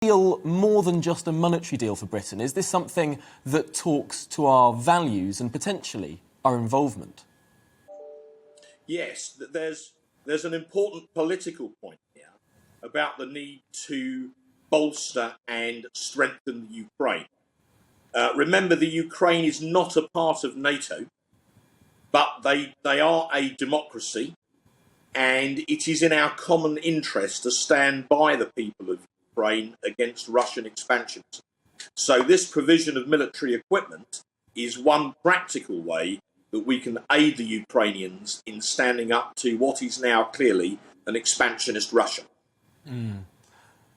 deal more than just a monetary deal for Britain? Is this something that talks to our values and potentially our involvement? Yes, there's an important political point here about the need to bolster and strengthen the Ukraine. Remember, the Ukraine is not a part of NATO, but they are a democracy, and it is in our common interest to stand by the people of Ukraine against Russian expansions. So this provision of military equipment is one practical way that we can aid the Ukrainians in standing up to what is now clearly an expansionist Russia.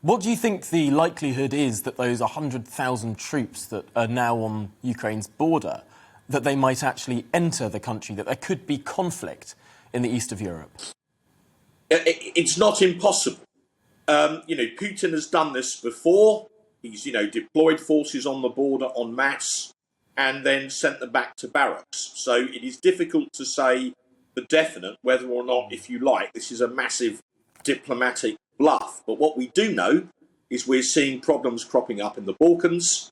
What do you think the likelihood is that those 100,000 troops that are now on Ukraine's border, that they might actually enter the country, that there could be conflict in the east of Europe? It's not impossible. Putin has done this before. He's, deployed forces on the border en masse and then sent them back to barracks. So it is difficult to say for definite whether or not, if you like, this is a massive diplomatic bluff. But what we do know is we're seeing problems cropping up in the Balkans.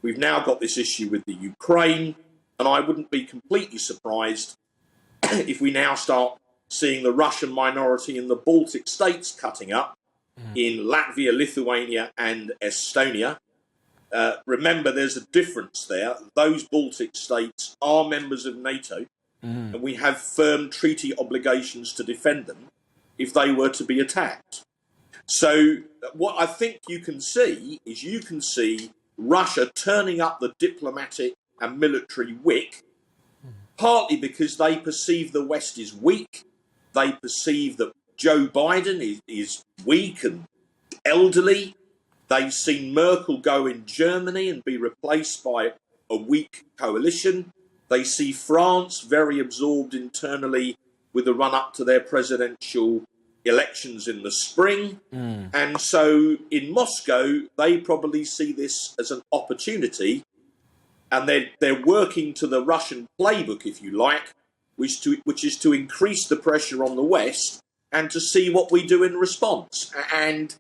We've now got this issue with the Ukraine, and I wouldn't be completely surprised if we now start seeing the Russian minority in the Baltic states cutting up in Latvia, Lithuania and Estonia. Remember, there's a difference there. Those Baltic states are members of NATO, and we have firm treaty obligations to defend them if they were to be attacked. So what I think you can see Russia turning up the diplomatic and military wick, partly because they perceive the West is weak. They perceive that Joe Biden is weak and elderly. They've seen Merkel go in Germany and be replaced by a weak coalition. They see France very absorbed internally with the run-up to their presidential elections in the spring. And so in Moscow, they probably see this as an opportunity, and they're working to the Russian playbook, if you like, which is to increase the pressure on the West and to see what we do in response. And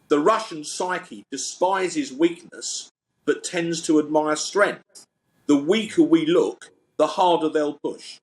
the Russian psyche despises weakness, but tends to admire strength. The weaker we look, the harder they'll push.